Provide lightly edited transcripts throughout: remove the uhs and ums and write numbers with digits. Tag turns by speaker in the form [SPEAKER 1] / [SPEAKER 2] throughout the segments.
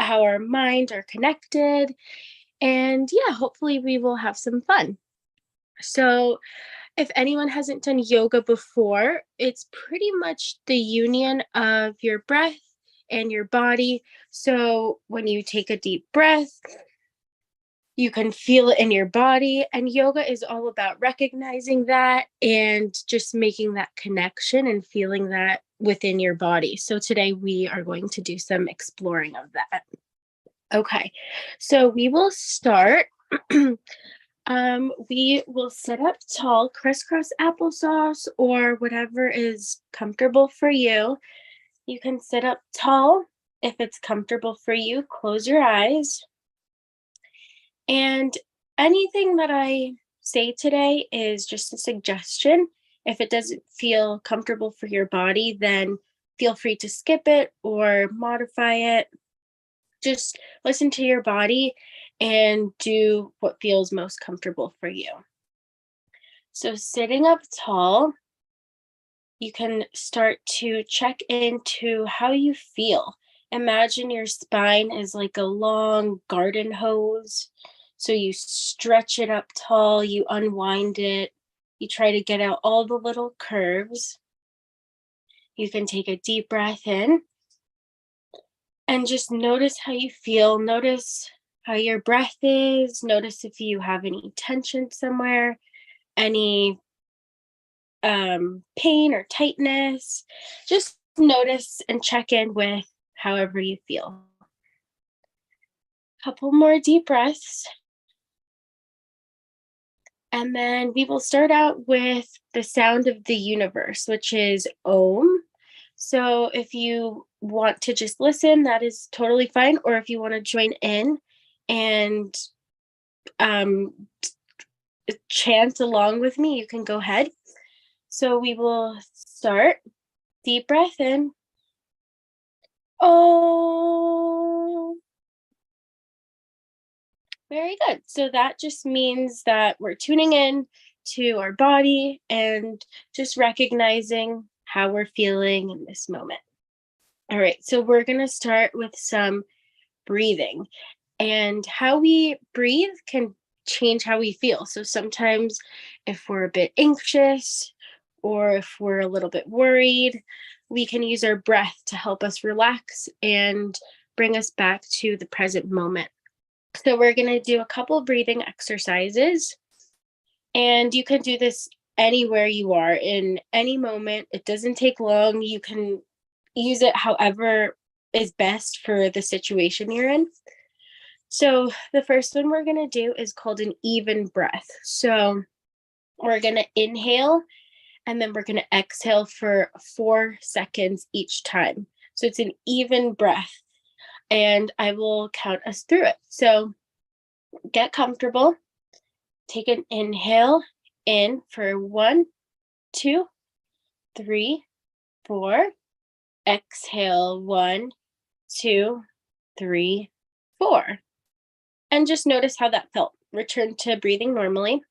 [SPEAKER 1] how our minds are connected. And yeah, hopefully we will have some fun. So, if anyone hasn't done yoga before, it's pretty much the union of your breath and your body. So, when you take a deep breath, you can feel it in your body. And yoga is all about recognizing that and just making that connection and feeling that within your body. So, today we are going to do some exploring of that. Okay, so we will start. We will sit up tall, crisscross applesauce, or whatever is comfortable for you. You can sit up tall if it's comfortable for you. Close your eyes. And anything that I say today is just a suggestion. If it doesn't feel comfortable for your body, then feel free to skip it or modify it. Just listen to your body and do what feels most comfortable for you. So, sitting up tall, you can start to check into how you feel. Imagine your spine is like a long garden hose. So, you stretch it up tall, you unwind it, you try to get out all the little curves. You can take a deep breath in and just notice how you feel. Notice how your breath is. Notice if you have any tension somewhere, any pain or tightness. Just notice and check in with however you feel. Couple more deep breaths. And then we will start out with the sound of the universe, which is Om. So if you want to just listen, that is totally fine. Or if you want to join in and um, chant along with me, you can go ahead. So we will start. Deep breath in. Oh, very good. So that just means that we're tuning in to our body and just recognizing how we're feeling in this moment. All right, so we're going to start with some breathing. And how we breathe can change how we feel. So sometimes, if we're a bit anxious or if we're a little bit worried, we can use our breath to help us relax and bring us back to the present moment. So, we're going to do a couple breathing exercises, and you can do this anywhere you are in any moment. It doesn't take long. You can use it however is best for the situation you're in. So, the first one we're going to do is called an even breath. So, we're going to inhale and then we're going to exhale for 4 seconds each time. So, it's an even breath, and I will count us through it. So, get comfortable. Take an inhale in for 1, 2, 3, 4. Exhale 1, 2, 3, 4. And just notice how that felt. Return to breathing normally.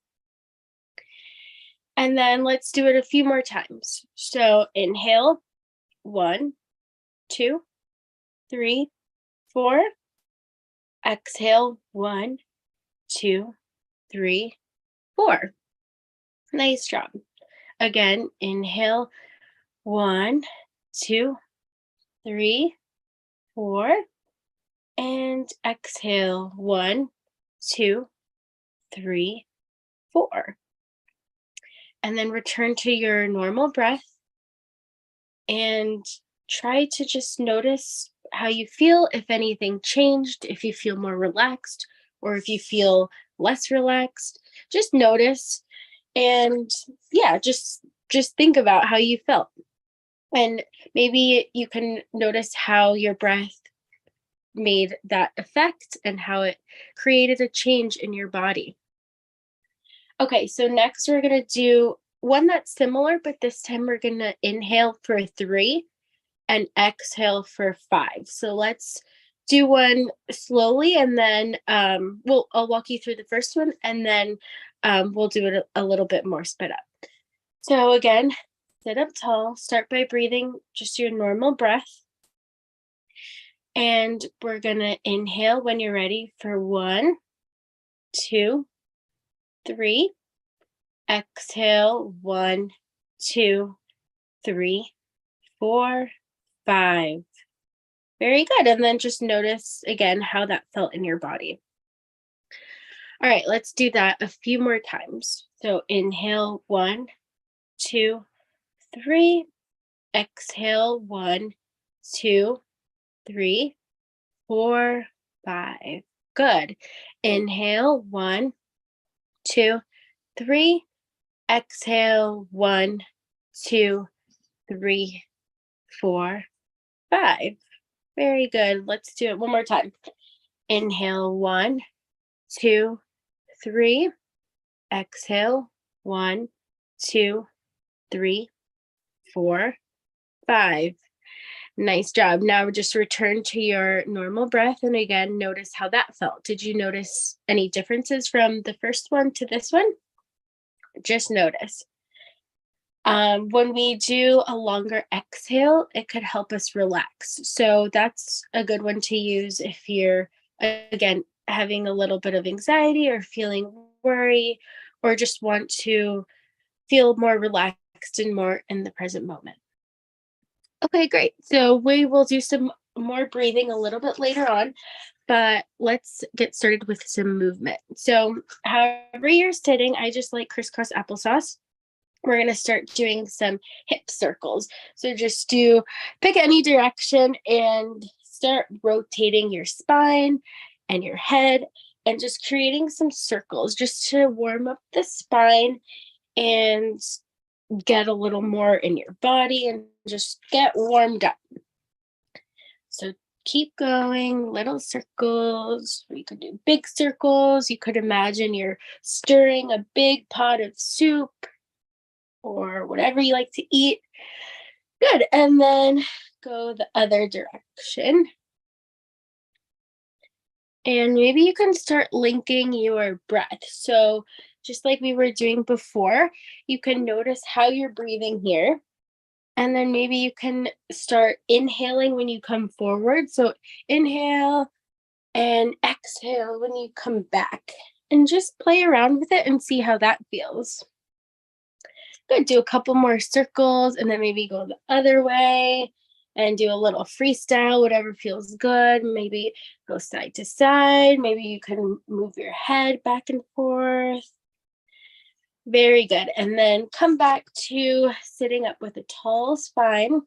[SPEAKER 1] And then let's do it a few more times. So inhale 1, 2, 3, 4. Exhale 1, 2, 3, 4. Nice job. Again, inhale 1, 2, 3, 4. And exhale 1, 2, 3, 4. And then return to your normal breath and try to just notice how you feel, if anything changed, if you feel more relaxed or if you feel less relaxed. Just notice and yeah, just think about how you felt. And maybe you can notice how your breath made that effect and how it created a change in your body. Okay, so next we're going to do one that's similar, but this time we're going to inhale for 3 and exhale for 5. So let's do one slowly, and then I'll walk you through the first one, and then we'll do it a little bit more sped up. So again, sit up tall, start by breathing just your normal breath. And we're gonna inhale when you're ready for 1, 2, 3. Exhale, 1, 2, 3, 4, 5. Very good. And then just notice again how that felt in your body. All right, let's do that a few more times. So inhale, 1, 2, 3. Exhale, 1, 2, 3, 4, 5. Good. Inhale, 1, 2, 3. Exhale, 1, 2, 3, 4, 5. Very good. Let's do it one more time. Inhale, 1, 2, 3. Exhale, 1, 2, 3, 4, 5. Nice job. Now just return to your normal breath. And again, notice how that felt. Did you notice any differences from the first one to this one? Just notice. When we do a longer exhale, it could help us relax. So that's a good one to use if you're, again, having a little bit of anxiety or feeling worry, or just want to feel more relaxed and more in the present moment. Okay, great. So we will do some more breathing a little bit later on, but let's get started with some movement. So, however you're sitting, I just like crisscross applesauce. We're going to start doing some hip circles. So just pick any direction and start rotating your spine and your head and just creating some circles just to warm up the spine and get a little more in your body and just get warmed up. So keep going, little circles. You could do big circles. You could imagine you're stirring a big pot of soup or whatever you like to eat. Good. And then go the other direction. And maybe you can start linking your breath. So just like we were doing before, you can notice how you're breathing here. And then maybe you can start inhaling when you come forward. So inhale and exhale when you come back. And just play around with it and see how that feels. Good. Do a couple more circles and then maybe go the other way and do a little freestyle, whatever feels good. Maybe go side to side. Maybe you can move your head back and forth. Very good. And then come back to sitting up with a tall spine.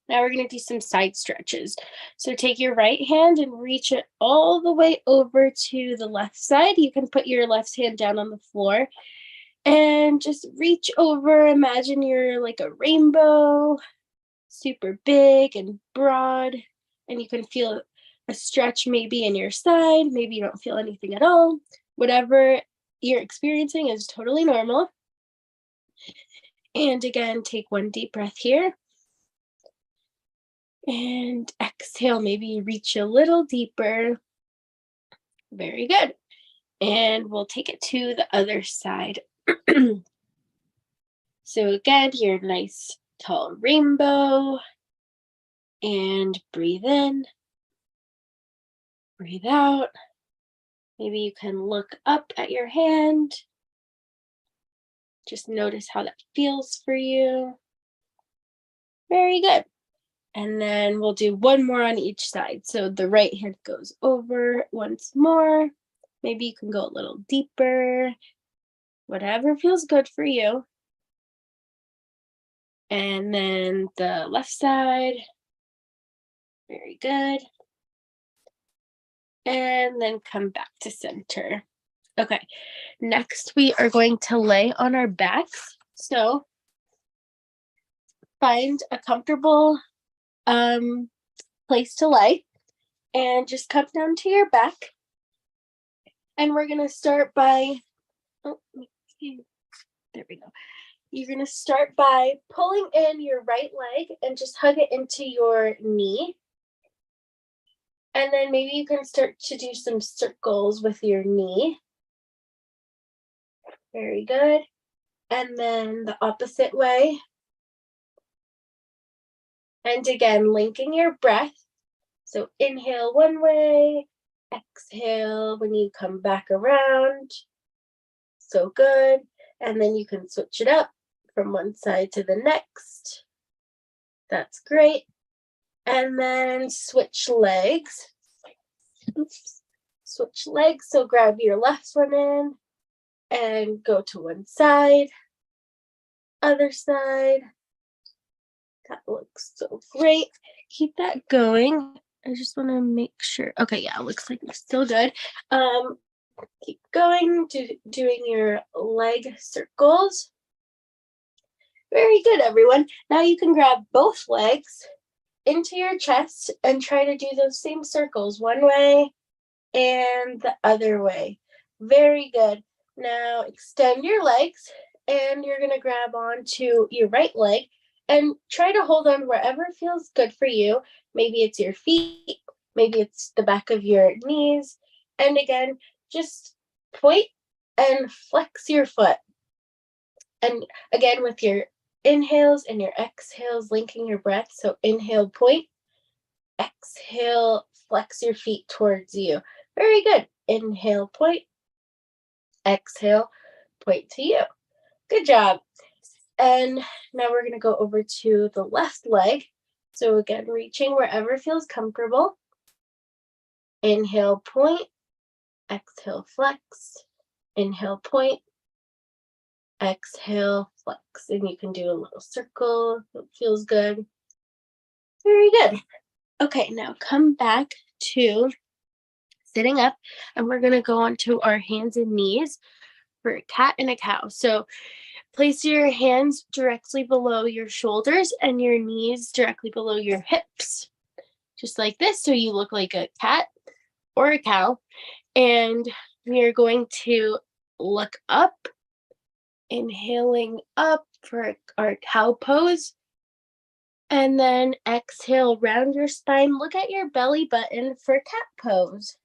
[SPEAKER 1] Now we're going to do some side stretches. So take your right hand and reach it all the way over to the left side. You can put your left hand down on the floor and just reach over. Imagine you're like a rainbow, super big and broad, and you can feel a stretch maybe in your side. Maybe you don't feel anything at all. Whatever you're experiencing is totally normal. And again, take one deep breath here. And exhale, maybe reach a little deeper. Very good. And we'll take it to the other side. So again, your nice tall rainbow. And breathe in. Breathe out. Maybe you can look up at your hand. Just notice how that feels for you. Very good. And then we'll do one more on each side. So the right hand goes over once more. Maybe you can go a little deeper. Whatever feels good for you. And then the left side. Very good. And then come back to center. Okay, next we are going to lay on our backs. So find a comfortable place to lay and just come down to your back. And we're going to start by, there we go. You're going to start by pulling in your right leg and just hug it into your knee. And then maybe you can start to do some circles with your knee. Very good. And then the opposite way. And again, linking your breath. So inhale one way, exhale when you come back around. So good. And then you can switch it up from one side to the next. That's great. And then switch legs. Oops. Switch legs. So grab your left one in and go to one side, other side. That looks so great. Keep that going. I just want to make sure. Okay, yeah, it looks like it's still good. Keep going, doing your leg circles. Very good, everyone. Now you can grab both legs into your chest and try to do those same circles one way and the other way. Very good. Now extend your legs and you're going to grab onto your right leg and try to hold on wherever feels good for you. Maybe it's your feet, maybe it's the back of your knees. And again, just point and flex your foot. And again, with your inhales and your exhales, linking your breath. So inhale, point, exhale, flex your feet towards you. Very good. Inhale, point, exhale, point to you. Good job. And now we're going to go over to the left leg. So again, reaching wherever feels comfortable. Inhale, point, exhale, flex. Inhale, point, exhale, flex. And you can do a little circle if it feels good. Very good. Okay, now come back to sitting up, and we're going to go onto our hands and knees for a cat and a cow. So place your hands directly below your shoulders and your knees directly below your hips, just like this. So you look like a cat or a cow. And we are going to look up, inhaling up for our cow pose. And then exhale, round your spine. Look at your belly button for cat pose.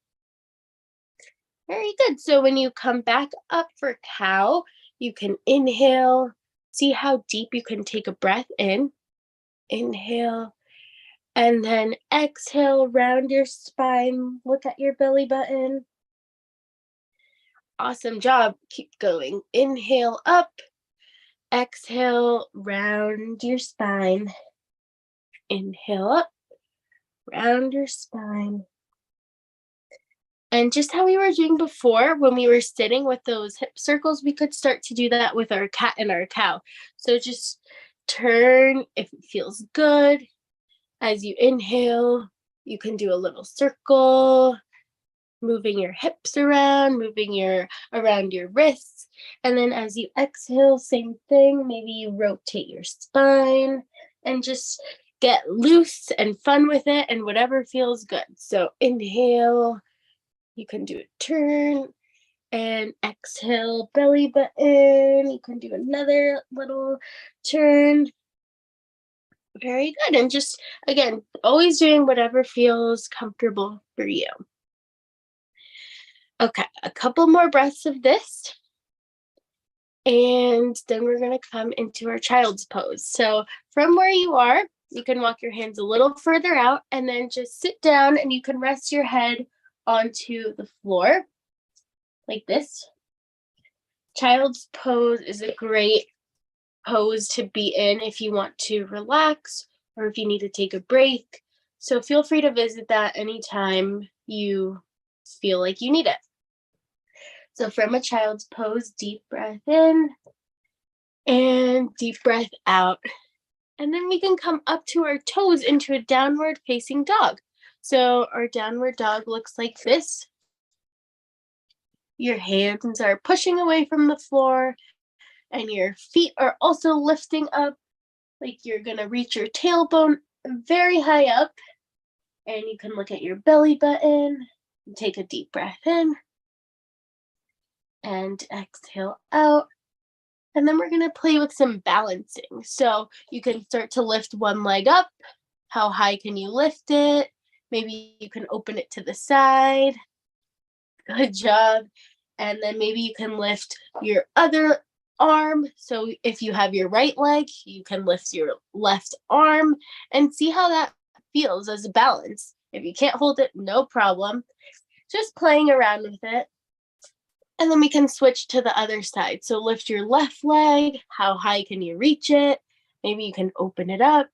[SPEAKER 1] Very good. So when you come back up for cow, you can inhale. See how deep you can take a breath in. Inhale. And then exhale, round your spine. Look at your belly button. Awesome job. Keep going. Inhale up. Exhale, round your spine. Inhale up. Round your spine. And just how we were doing before, when we were sitting with those hip circles, we could start to do that with our cat and our cow. So just turn if it feels good. As you inhale, you can do a little circle, moving your hips around, around your wrists. And then as you exhale, same thing. Maybe you rotate your spine and just get loose and fun with it and whatever feels good. So inhale. You can do a turn and exhale, belly button. You can do another little turn. Very good. And just, again, always doing whatever feels comfortable for you. Okay, a couple more breaths of this. And then we're going to come into our child's pose. So from where you are, you can walk your hands a little further out and then just sit down and you can rest your head onto the floor like this. Child's pose is a great pose to be in if you want to relax or if you need to take a break. So feel free to visit that anytime you feel like you need it. So from a child's pose, deep breath in and deep breath out. And then we can come up to our toes into a downward facing dog. So our downward dog looks like this. Your hands are pushing away from the floor and your feet are also lifting up like you're going to reach your tailbone very high up. And you can look at your belly button and take a deep breath in and exhale out. And then we're going to play with some balancing. So you can start to lift one leg up. How high can you lift it? Maybe you can open it to the side. Good job. And then maybe you can lift your other arm. So if you have your right leg, you can lift your left arm and see how that feels as a balance. If you can't hold it, no problem. Just playing around with it. And then we can switch to the other side. So lift your left leg. How high can you reach it? Maybe you can open it up.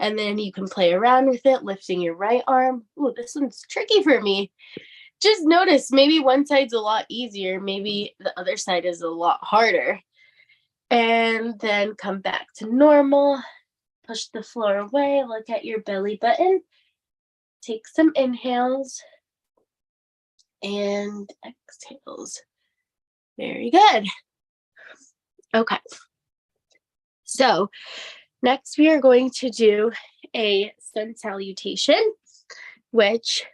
[SPEAKER 1] And then you can play around with it, lifting your right arm. Ooh, this one's tricky for me. Just notice maybe one side's a lot easier. Maybe the other side is a lot harder. And then come back to normal. Push the floor away. Look at your belly button. Take some inhales and exhales. Very good. Okay. So next we are going to do a sun salutation, which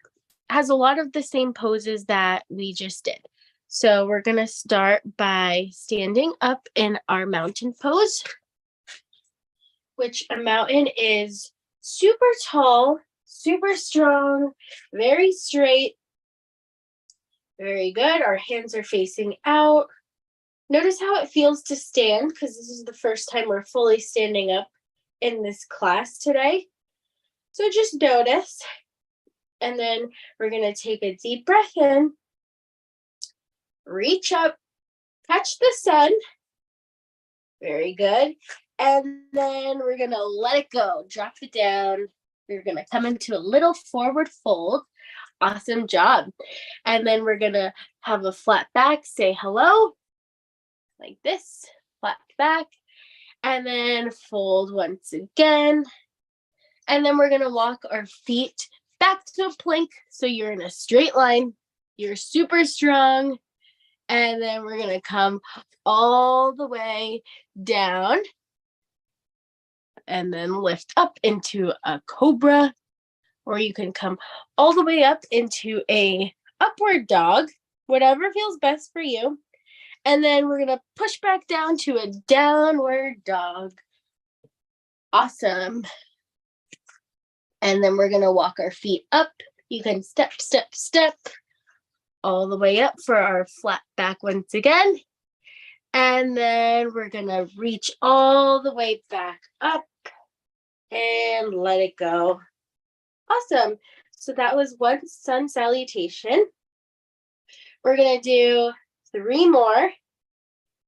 [SPEAKER 1] has a lot of the same poses that we just did. So we're going to start by standing up in our mountain pose, which a mountain is super tall, super strong, very straight. Very good. Our hands are facing out. Notice how it feels to stand, because this is the first time we're fully standing up in this class today. So just notice. And then we're going to take a deep breath in, reach up, catch the sun. Very good. And then we're going to let it go. Drop it down. We're going to come into a little forward fold. Awesome job. And then we're going to have a flat back. Say hello. Like this. Flat back. And then fold once again. And then we're going to walk our feet back to a plank. So you're in a straight line. You're super strong. And then we're going to come all the way down. And then lift up into a cobra. Or you can come all the way up into a upward dog, whatever feels best for you. And then we're going to push back down to a downward dog. Awesome. And then we're going to walk our feet up. You can step, step, step all the way up for our flat back once again. And then we're going to reach all the way back up and let it go. Awesome. So that was one sun salutation. We're going to do 3 more.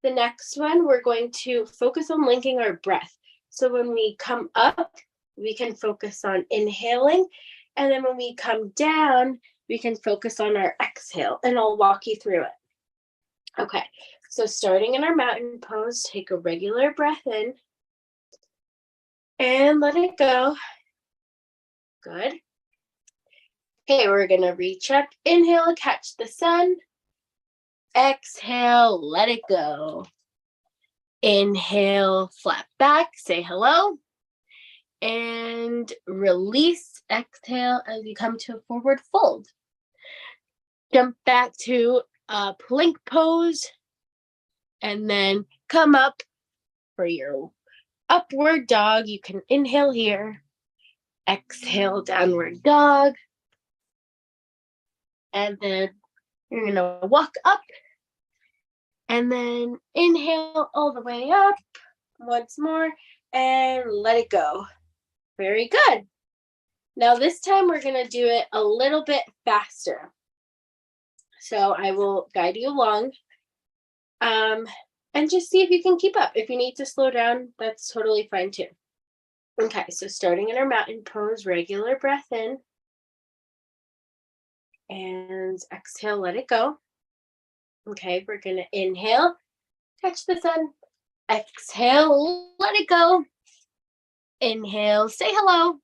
[SPEAKER 1] The next one, we're going to focus on linking our breath. So when we come up, we can focus on inhaling. And then when we come down, we can focus on our exhale. And I'll walk you through it. Okay. So starting in our mountain pose, take a regular breath in. And let it go. Good. Okay, we're going to reach up. Inhale, catch the sun. Exhale, let it go. Inhale, flat back, say hello. And release, exhale as you come to a forward fold. Jump back to a plank pose. And then come up for your upward dog. You can inhale here. Exhale, downward dog. And then you're going to walk up. And then inhale all the way up. Once more. And let it go. Very good. Now this time we're going to do it a little bit faster. So I will guide you along. And just see if you can keep up. If you need to slow down, that's totally fine too. Okay, so starting in our mountain pose, regular breath in. And exhale, let it go. Okay, we're going to inhale, catch the sun. Exhale, let it go. Inhale, say hello.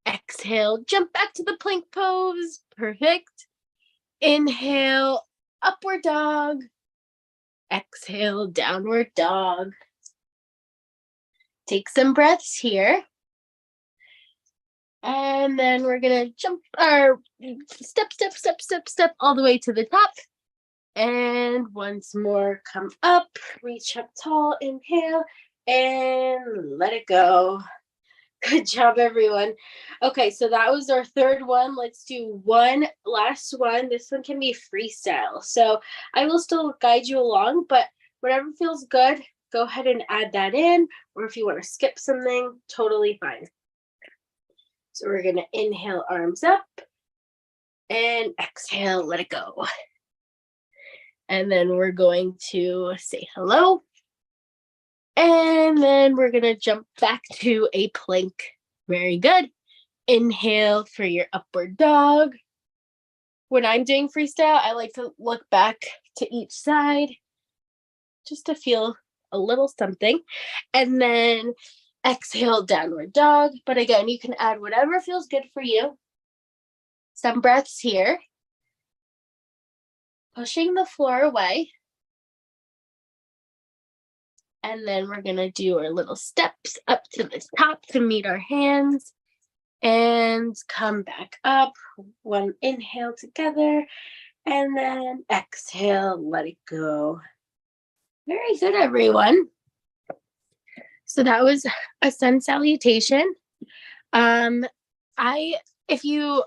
[SPEAKER 1] Exhale, jump back to the plank pose. Perfect. Inhale, upward dog. Exhale, downward dog. Take some breaths here. And then we're going to jump our step, step, step, step, step all the way to the top. And once more, come up, reach up tall, inhale, and let it go. Good job, everyone. Okay, so that was our third one. Let's do one last one. This one can be freestyle. So I will still guide you along, but whatever feels good, go ahead and add that in. Or if you want to skip something, totally fine. So we're going to inhale, arms up, and exhale, let it go. And then we're going to say hello. And then we're going to jump back to a plank. Very good. Inhale for your upward dog. When I'm doing freestyle, I like to look back to each side just to feel a little something. And then exhale, downward dog. But again, you can add whatever feels good for you. Some breaths here. Pushing the floor away. And then we're going to do our little steps up to the top to meet our hands. And come back up. One inhale together. And then exhale, let it go. Very good, everyone. So that was a sun salutation. If you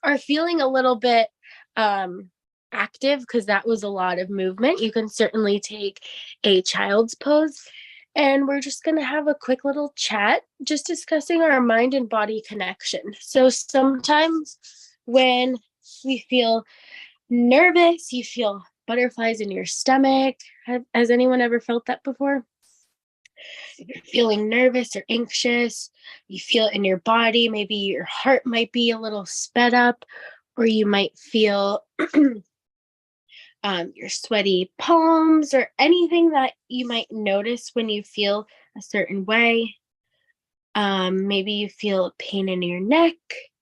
[SPEAKER 1] are feeling a little bit active, because that was a lot of movement, you can certainly take a child's pose. And we're just going to have a quick little chat, just discussing our mind and body connection. So sometimes when we feel nervous, you feel butterflies in your stomach. Has anyone ever felt that before? You're feeling nervous or anxious, you feel it in your body. Maybe your heart might be a little sped up, or you might feel your sweaty palms, or anything that you might notice when you feel a certain way. Maybe you feel pain in your neck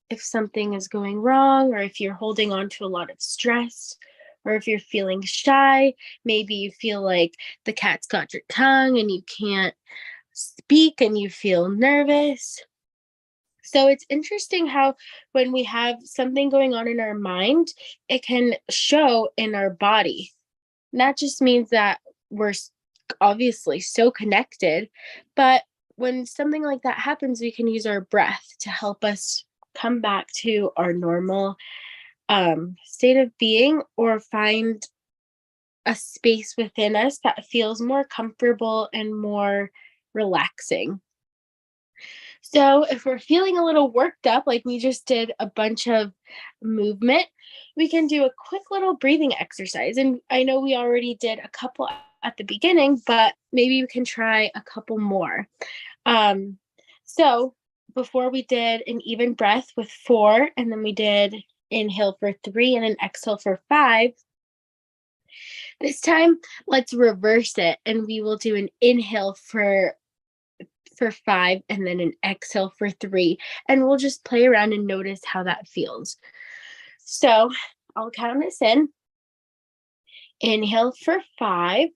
[SPEAKER 1] if something is going wrong, or if you're holding on to a lot of stress, or if you're feeling shy. Maybe you feel like the cat's got your tongue and you can't speak and you feel nervous. So it's interesting how when we have something going on in our mind, it can show in our body. And that just means that we're obviously so connected, but when something like that happens, we can use our breath to help us come back to our normal state of being, or find a space within us that feels more comfortable and more relaxing. So if we're feeling a little worked up, like we just did a bunch of movement, we can do a quick little breathing exercise. And I know we already did a couple at the beginning, but maybe we can try a couple more. So before, we did an even breath with 4, and then we did inhale for 3 and an exhale for 5. This time, let's reverse it, and we will do an inhale for 5 and then an exhale for 3, and we'll just play around and notice how that feels. So I'll count us in. Inhale for 5.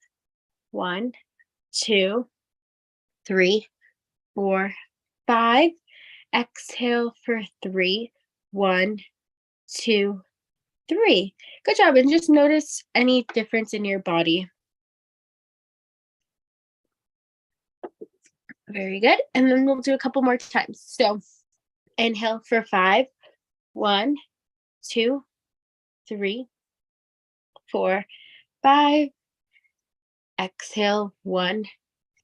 [SPEAKER 1] 1, 2, 3, 4, 5. Exhale for 3. 1, 2, 3. Good job. And just notice any difference in your body. Very good. And then we'll do a couple more times. So inhale for 5. 1, 2, 3, 4, 5. Exhale. 1,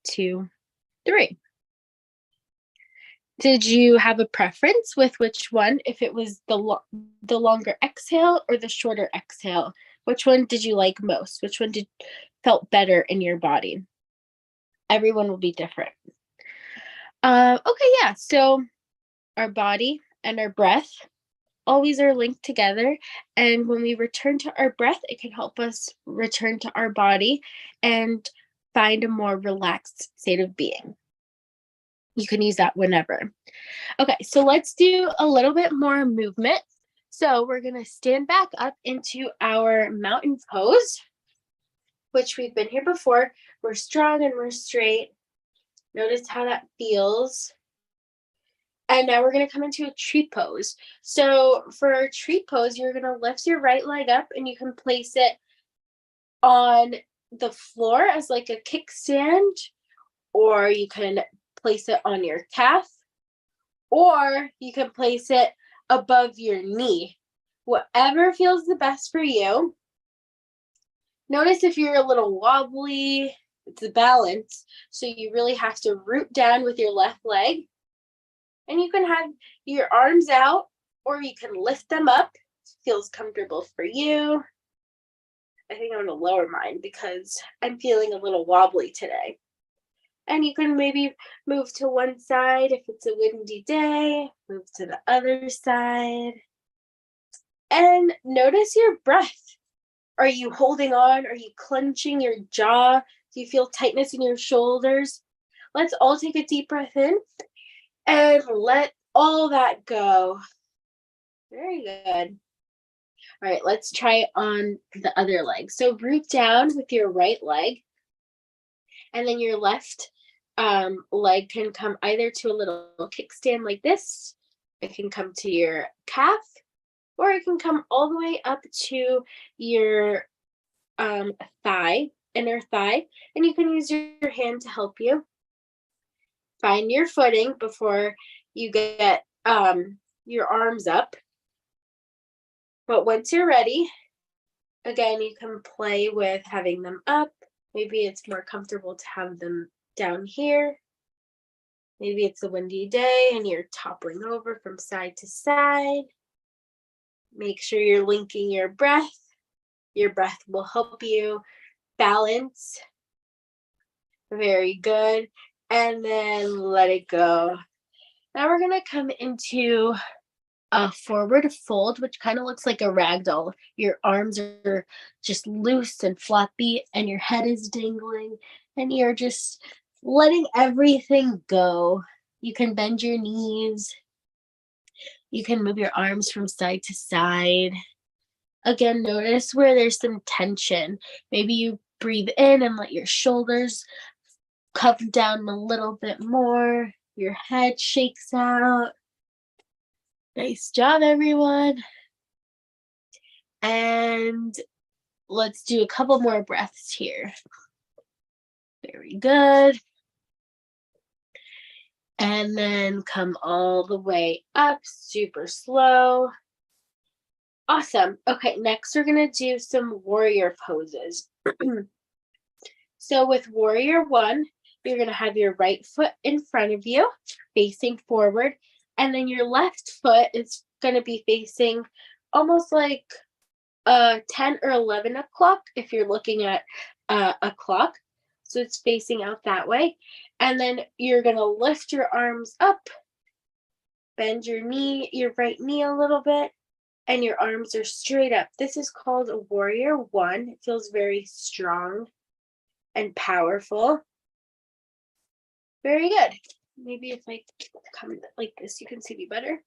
[SPEAKER 1] 2, 3. Did you have a preference with which one? If it was the longer exhale or the shorter exhale, which one did you like most? Which one felt better in your body? Everyone will be different. Okay, yeah. So our body and our breath always are linked together. And when we return to our breath, it can help us return to our body and find a more relaxed state of being. You can use that whenever. Okay, so let's do a little bit more movement. So we're going to stand back up into our mountain pose, which we've been here before. We're strong and we're straight. Notice how that feels. And now we're going to come into a tree pose. So for a tree pose, you're going to lift your right leg up and you can place it on the floor as like a kickstand, or you can place it on your calf, or you can place it above your knee. Whatever feels the best for you. Notice if you're a little wobbly, it's the balance. So you really have to root down with your left leg And you can have your arms out or you can lift them up. Feels comfortable for you. I think I'm going to lower mine because I'm feeling a little wobbly today. And you can maybe move to one side if it's a windy day, move to the other side. And notice your breath. Are you holding on? Are you clenching your jaw? Do you feel tightness in your shoulders? Let's all take a deep breath in and let all that go. Very good. All right, let's try on the other leg. So root down with your right leg, and then your left leg can come either to a little kickstand like this. It can come to your calf, or it can come all the way up to your thigh, inner thigh, and you can use your hand to help you find your footing before you get your arms up. But once you're ready, again, you can play with having them up. Maybe it's more comfortable to have them down here. Maybe it's a windy day and you're toppling over from side to side. Make sure you're linking your breath. Your breath will help you balance. Very good. And then let it go. Now we're going to come into a forward fold, which kind of looks like a rag doll. Your arms are just loose and floppy, and your head is dangling, and you're just letting everything go. You can bend your knees. You can move your arms from side to side. Again, notice where there's some tension. Maybe you breathe in and let your shoulders come down a little bit more. Your head shakes out. Nice job, everyone. And let's do a couple more breaths here. Very good. And then come all the way up, super slow. Awesome. Okay, next we're going to do some warrior poses. So with warrior one, you're going to have your right foot in front of you, facing forward, and then your left foot is going to be facing almost like 10 or 11 o'clock if you're looking at a clock. So it's facing out that way. And then you're going to lift your arms up, bend your right knee a little bit, and your arms are straight up. This is called a warrior one. It feels very strong and powerful. Very good. Maybe if I come like this, you can see me better.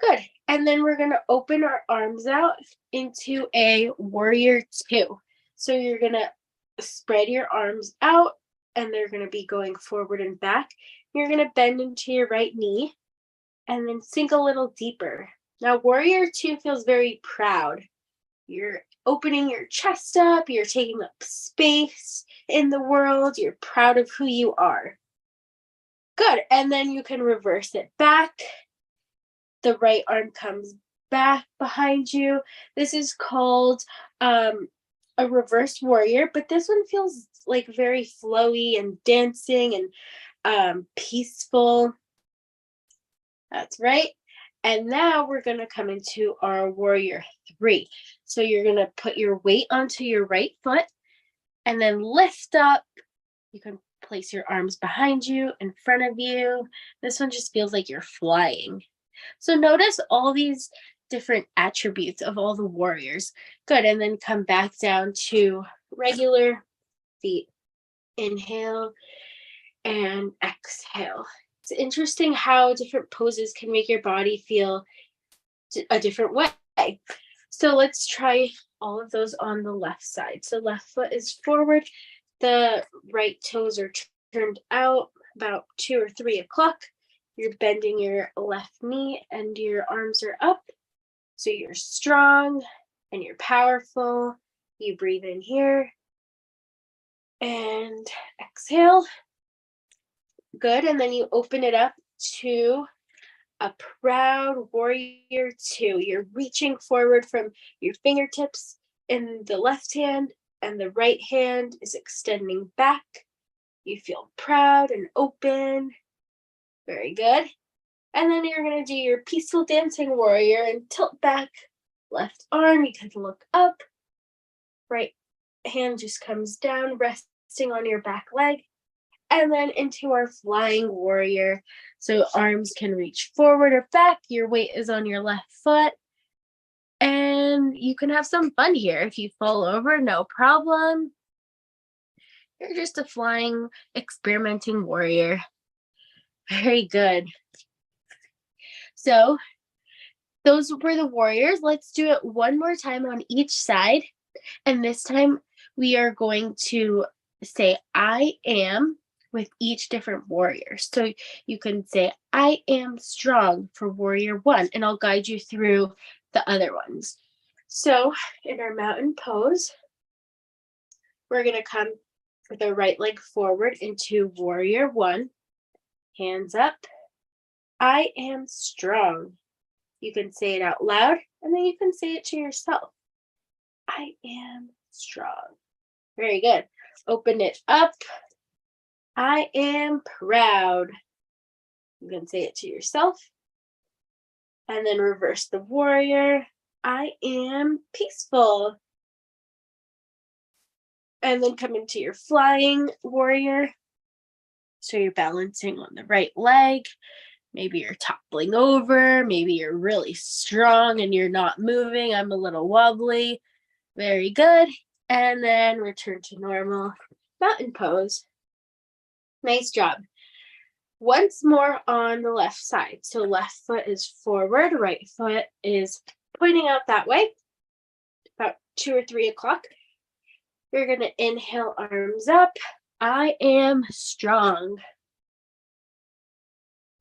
[SPEAKER 1] Good. And then we're going to open our arms out into a warrior two. So you're going to spread your arms out and they're going to be going forward and back. You're going to bend into your right knee and then sink a little deeper. Now, warrior two feels very proud. You're opening your chest up. You're taking up space in the world. You're proud of who you are. Good. And then you can reverse it back. The right arm comes back behind you. This is called a reverse warrior, but this one feels like very flowy and dancing and peaceful. That's right. And now we're going to come into our warrior three. So you're going to put your weight onto your right foot and then lift up. You can place your arms behind you, in front of you. This one just feels like you're flying. So notice all these different attributes of all the warriors. Good. And then come back down to regular feet. Inhale and exhale. It's interesting how different poses can make your body feel a different way. So let's try all of those on the left side. So left foot is forward. The right toes are turned out about 2 or 3 o'clock. You're bending your left knee and your arms are up. So you're strong and you're powerful. You breathe in here and exhale. Good. And then you open it up to a proud warrior two. You're reaching forward from your fingertips in the left hand and the right hand is extending back. You feel proud and open. Very good. And then you're going to do your peaceful dancing warrior and tilt back. Left arm, you can look up. Right hand just comes down, resting on your back leg. And then into our flying warrior. So arms can reach forward or back. Your weight is on your left foot. And you can have some fun here. If you fall over, no problem. You're just a flying, experimenting warrior. Very good. So those were the warriors. Let's do it one more time on each side. And this time we are going to say I am with each different warrior. So you can say I am strong for warrior 1, and I'll guide you through the other ones. So in our mountain pose, we're going to come with our right leg forward into warrior 1, hands up. I am strong. You can say it out loud, and then you can say it to yourself. I am strong. Very good. Open it up. I am proud. You can say it to yourself. And then reverse the warrior. I am peaceful. And then come into your flying warrior. So you're balancing on the right leg. Maybe you're toppling over. Maybe you're really strong and you're not moving. I'm a little wobbly. Very good. And then return to normal mountain pose. Nice job. Once more on the left side. So left foot is forward, right foot is pointing out that way, about 2 or 3 o'clock. You're going to inhale, arms up. I am strong.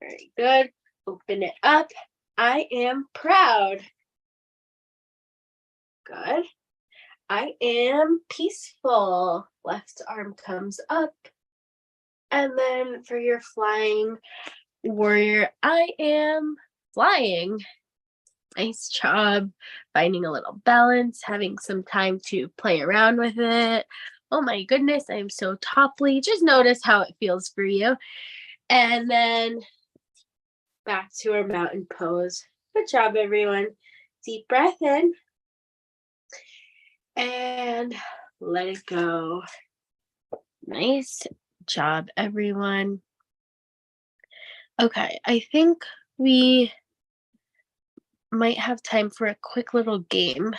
[SPEAKER 1] Very good. Open it up. I am proud. Good. I am peaceful. Left arm comes up. And then for your flying warrior, I am flying. Nice job. Finding a little balance, having some time to play around with it. Oh my goodness, I'm so topply. Just notice how it feels for you. And then back to our mountain pose. Good job, everyone. Deep breath in. And let it go. Nice job, everyone. Okay, I think we might have time for a quick little game.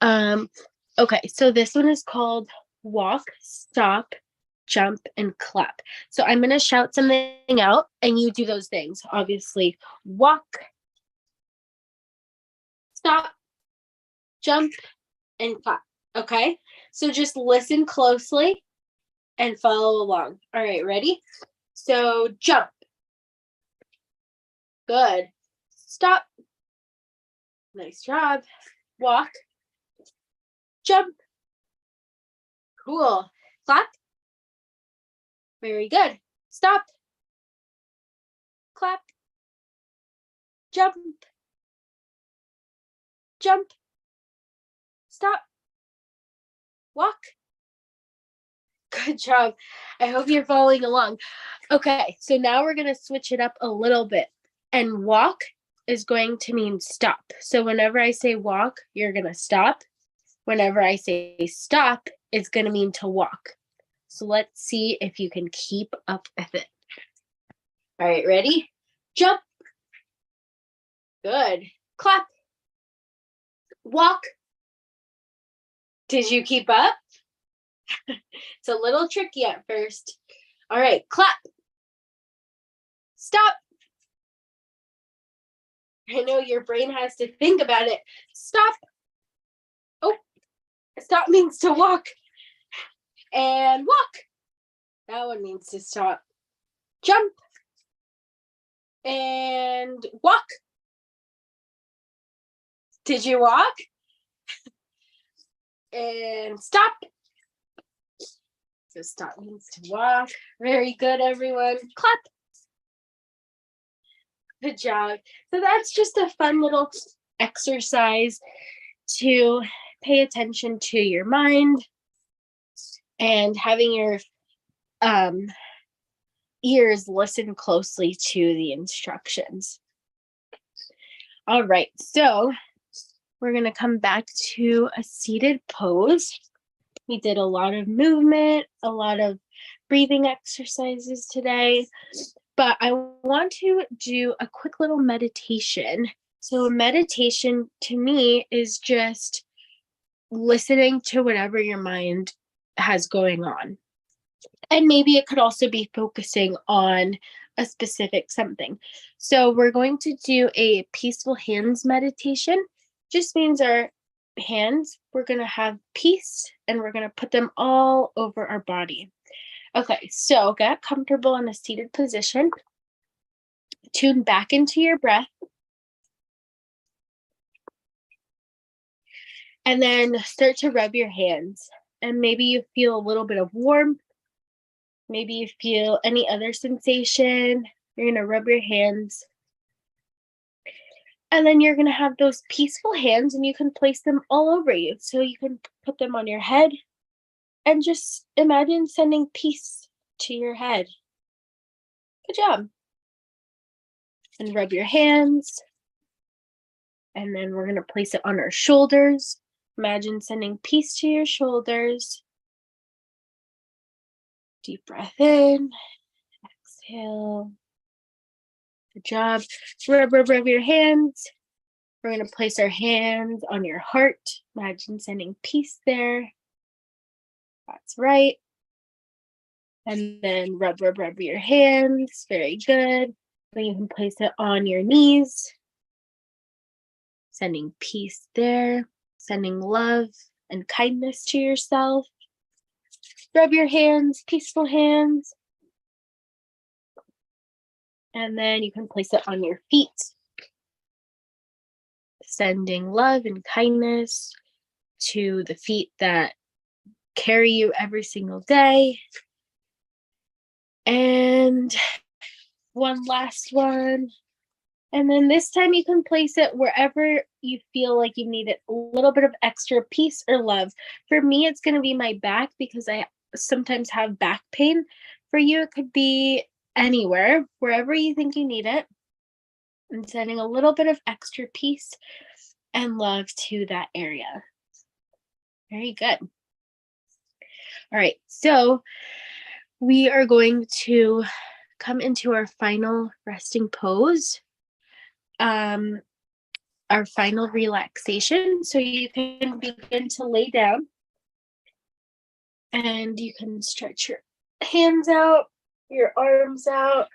[SPEAKER 1] Okay, so this one is called walk, stop, jump, and clap. So I'm going to shout something out and you do those things. Obviously, walk, stop, jump, and clap. Okay, so just listen closely and follow along. All right, ready? So jump. Good. Stop. Nice job. Walk. Jump. Cool. Clap. Very good. Stop. Clap. Jump. Jump. Stop. Walk. Good job. I hope you're following along. Okay, so now we're going to switch it up a little bit. And walk is going to mean stop. So whenever I say walk, you're going to stop. Whenever I say stop, it's going to mean to walk. So let's see if you can keep up with it. All right, ready? Jump. Good. Clap. Walk. Did you keep up? It's a little tricky at first. All right, clap. Stop. I know your brain has to think about it. Stop. Oh, stop means to walk. And walk. That one means to stop. Jump. And walk. Did you walk? And stop. So stop means to walk. Very good, everyone. Clap. Good job. So that's just a fun little exercise to pay attention to your mind and having your ears listen closely to the instructions. All right, so we're going to come back to a seated pose. We did a lot of movement, a lot of breathing exercises today, but I want to do a quick little meditation. So meditation to me is just listening to whatever your mind has going on. And maybe it could also be focusing on a specific something. So we're going to do a peaceful hands meditation. Just means our hands, we're going to have peace and we're going to put them all over our body. Okay, so get comfortable in a seated position. Tune back into your breath. And then start to rub your hands. And maybe you feel a little bit of warmth. Maybe you feel any other sensation. You're going to rub your hands. And then you're going to have those peaceful hands and you can place them all over you. So you can put them on your head and just imagine sending peace to your head. Good job. And rub your hands. And then we're going to place it on our shoulders. Imagine sending peace to your shoulders. Deep breath in. Exhale. Good job. Rub your hands. We're going to place our hands on your heart. Imagine sending peace there. That's right. And then rub your hands. Very good. Then you can place it on your knees. Sending peace there. Sending love and kindness to yourself. Rub your hands, peaceful hands. And then you can place it on your feet. Sending love and kindness to the feet that carry you every single day. And one last one. And then this time you can place it wherever you feel like you need it, a little bit of extra peace or love. For me, it's going to be my back because I sometimes have back pain. For you, it could be anywhere, wherever you think you need it. And sending a little bit of extra peace and love to that area. Very good. All right, so we are going to come into our final resting pose. Our final relaxation. So you can begin to lay down and you can stretch your hands out, your arms out.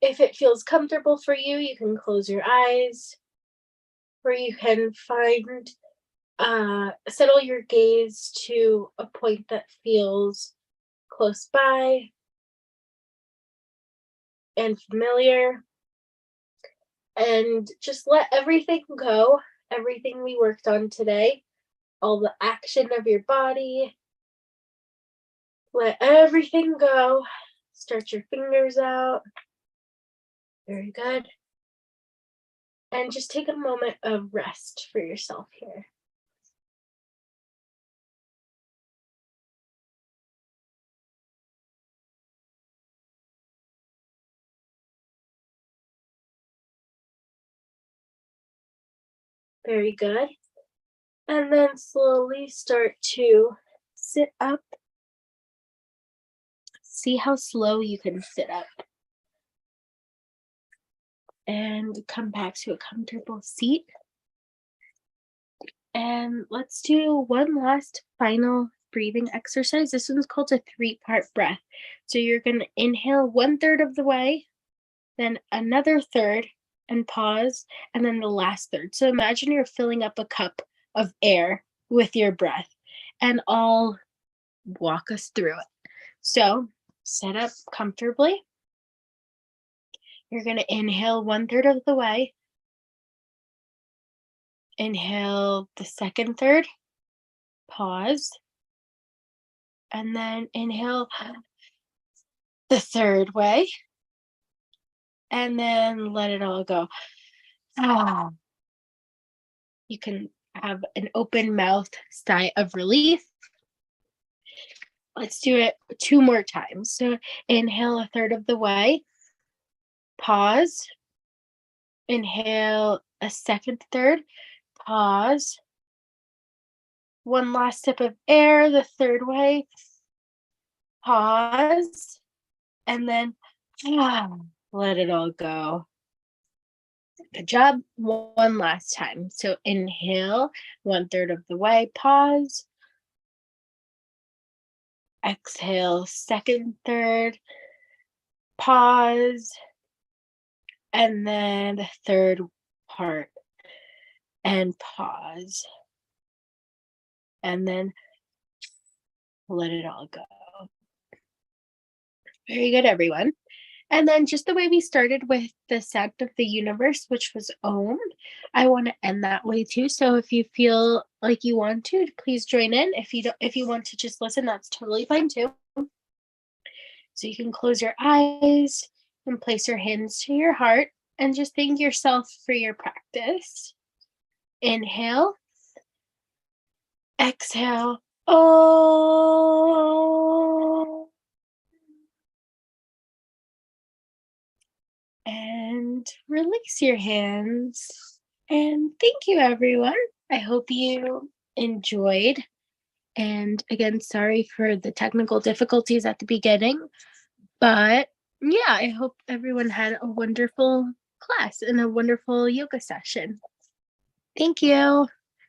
[SPEAKER 1] If it feels comfortable for you, you can close your eyes, or you can settle your gaze to a point that feels close by and familiar. And just let everything go, everything we worked on today, all the action of your body. Let everything go. Stretch your fingers out. Very good. And just take a moment of rest for yourself here. Very good. And then slowly start to sit up. See how slow you can sit up. And come back to a comfortable seat. And let's do one last final breathing exercise. This one's called a 3-part breath. So you're going to inhale 1/3 of the way, then another third, and pause, and then the last third. So imagine you're filling up a cup of air with your breath, and I'll walk us through it. So set up comfortably. You're going to inhale 1/3 of the way. Inhale the second third, pause, and then inhale the third way, and then let it all go. You can have an open mouth sigh of relief. Let's do it 2 more times. So inhale a third of the way, pause, inhale a second third, pause. One last sip of air the third way, pause, and then let it all go. Good job. One last time. So inhale one third of the way, pause. Exhale, second third, pause. And then the third part and pause. And then let it all go. Very good, everyone. And then just the way we started with the sound of the universe, which was Om, I want to end that way too. So if you feel like you want to, please join in. If you don't, if you want to just listen, that's totally fine too. So you can close your eyes and place your hands to your heart and just thank yourself for your practice. Inhale, exhale. Oh. And release your hands. And thank you, everyone. I hope you enjoyed. And again, sorry for the technical difficulties at the beginning. But yeah, I hope everyone had a wonderful class and a wonderful yoga session. Thank you.